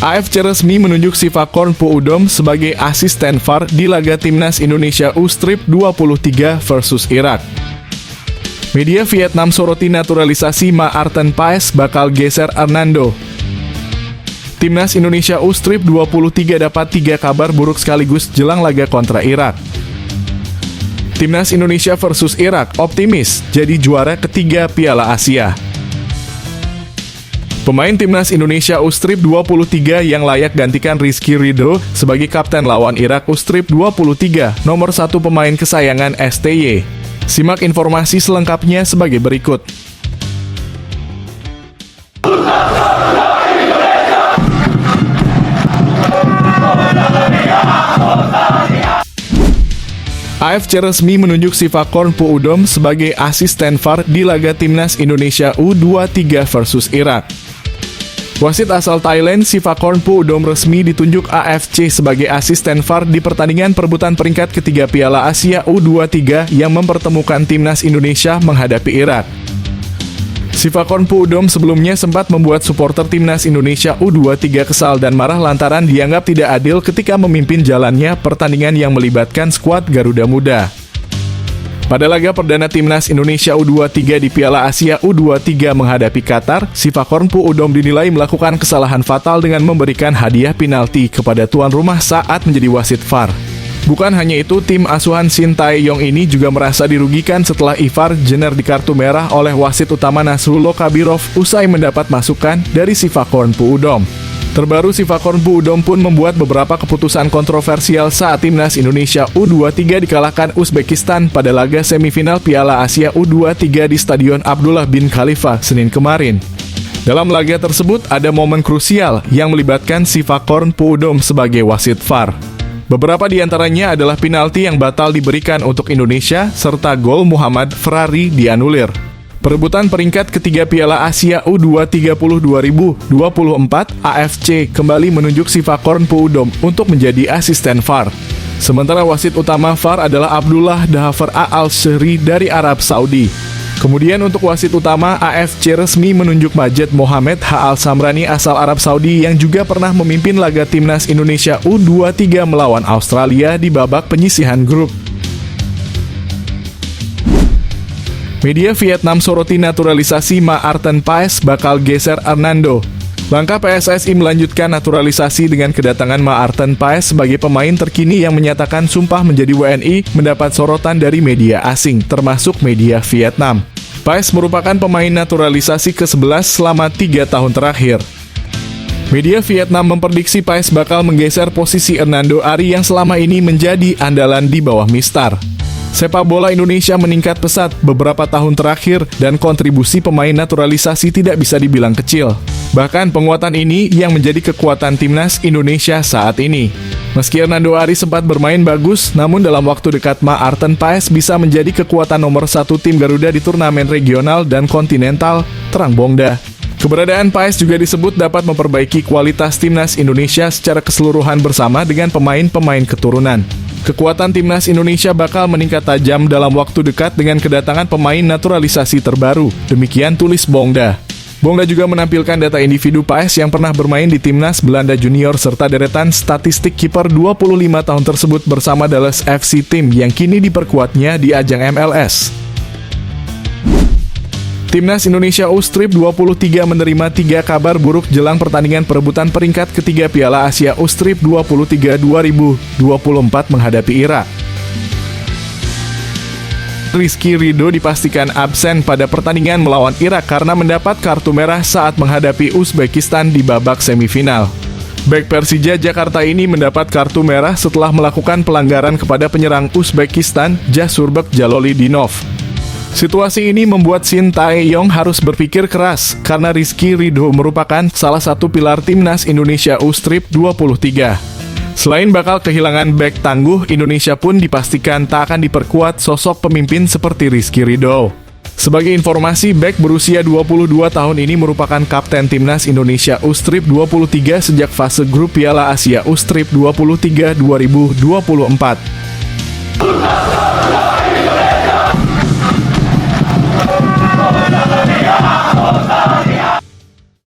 AFC resmi menunjuk Sivakorn Puudom sebagai asisten VAR di laga Timnas Indonesia U23 versus Irak. Media Vietnam soroti naturalisasi Maarten Paes bakal geser Hernando. Timnas Indonesia U23 dapat 3 kabar buruk sekaligus jelang laga kontra Irak. Timnas Indonesia versus Irak optimis jadi juara ketiga Piala Asia. Pemain Timnas Indonesia U23 yang layak gantikan Rizky Ridho sebagai kapten lawan Irak U23, nomor 1 pemain kesayangan STY. Simak informasi selengkapnya sebagai berikut. AFC resmi menunjuk Sivakorn Puudom sebagai asisten VAR di laga Timnas Indonesia U23 versus Irak. Wasit asal Thailand Sivakorn Puudom resmi ditunjuk AFC sebagai asisten VAR di pertandingan perebutan peringkat ketiga Piala Asia U23 yang mempertemukan Timnas Indonesia menghadapi Irak. Sivakorn Puudom sebelumnya sempat membuat supporter Timnas Indonesia U23 kesal dan marah lantaran dianggap tidak adil ketika memimpin jalannya pertandingan yang melibatkan skuad Garuda Muda. Pada laga perdana Timnas Indonesia U23 di Piala Asia U23 menghadapi Qatar, Sivakorn Puudom dinilai melakukan kesalahan fatal dengan memberikan hadiah penalti kepada tuan rumah saat menjadi wasit VAR. Bukan hanya itu, tim asuhan Shin Tae-yong ini juga merasa dirugikan setelah Ivar Jenner di kartu merah oleh wasit utama Nasrullah Kabirov usai mendapat masukan dari Sivakorn Puudom. Terbaru, Sivakorn Puudom pun membuat beberapa keputusan kontroversial saat Timnas Indonesia U23 dikalahkan Uzbekistan pada laga semifinal Piala Asia U23 di Stadion Abdullah bin Khalifa, Senin kemarin. Dalam laga tersebut, ada momen krusial yang melibatkan Sivakorn Puudom sebagai wasit VAR. Beberapa di antaranya adalah penalti yang batal diberikan untuk Indonesia, serta gol Muhammad Ferrari dianulir. Perebutan peringkat ketiga Piala Asia U23 2024, AFC kembali menunjuk Sivakorn Puudom untuk menjadi asisten VAR. Sementara wasit utama VAR adalah Abdullah Dhafer Al-Shehri dari Arab Saudi. Kemudian untuk wasit utama, AFC resmi menunjuk Majed Mohamed Al-Samrani asal Arab Saudi yang juga pernah memimpin laga Timnas Indonesia U23 melawan Australia di babak penyisihan grup. Media Vietnam soroti naturalisasi Maarten Paes bakal geser Hernando. Langkah PSSI melanjutkan naturalisasi dengan kedatangan Maarten Paes sebagai pemain terkini yang menyatakan sumpah menjadi WNI mendapat sorotan dari media asing, termasuk media Vietnam. Paes merupakan pemain naturalisasi ke-11 selama 3 tahun terakhir. Media Vietnam memprediksi Paes bakal menggeser posisi Hernando Ari yang selama ini menjadi andalan di bawah Mistar. Sepak bola Indonesia meningkat pesat beberapa tahun terakhir dan kontribusi pemain naturalisasi tidak bisa dibilang kecil. Bahkan penguatan ini yang menjadi kekuatan Timnas Indonesia saat ini. Meski Hernando Ari sempat bermain bagus, namun dalam waktu dekat Maarten Paes bisa menjadi kekuatan nomor 1 tim Garuda di turnamen regional dan kontinental Terang Bongda. Keberadaan Paes juga disebut dapat memperbaiki kualitas Timnas Indonesia secara keseluruhan bersama dengan pemain-pemain keturunan. Kekuatan Timnas Indonesia bakal meningkat tajam dalam waktu dekat dengan kedatangan pemain naturalisasi terbaru. Demikian tulis Bongda. Bongda juga menampilkan data individu Paes yang pernah bermain di Timnas Belanda Junior serta deretan statistik kiper 25 tahun tersebut bersama Dallas FC Team yang kini diperkuatnya di ajang MLS. Timnas Indonesia U23 menerima 3 kabar buruk jelang pertandingan perebutan peringkat ketiga Piala Asia U23 2024 menghadapi Irak. Rizky Ridho dipastikan absen pada pertandingan melawan Irak karena mendapat kartu merah saat menghadapi Uzbekistan di babak semifinal. Bek Persija Jakarta ini mendapat kartu merah setelah melakukan pelanggaran kepada penyerang Uzbekistan Jasurbek Jalolidinov. Situasi ini membuat Shin Tae-yong harus berpikir keras karena Rizky Ridho merupakan salah satu pilar Timnas Indonesia U23. Selain bakal kehilangan bek tangguh, Indonesia pun dipastikan tak akan diperkuat sosok pemimpin seperti Rizky Ridho. Sebagai informasi, bek berusia 22 tahun ini merupakan kapten Timnas Indonesia U23 sejak fase grup Piala Asia U23 2024.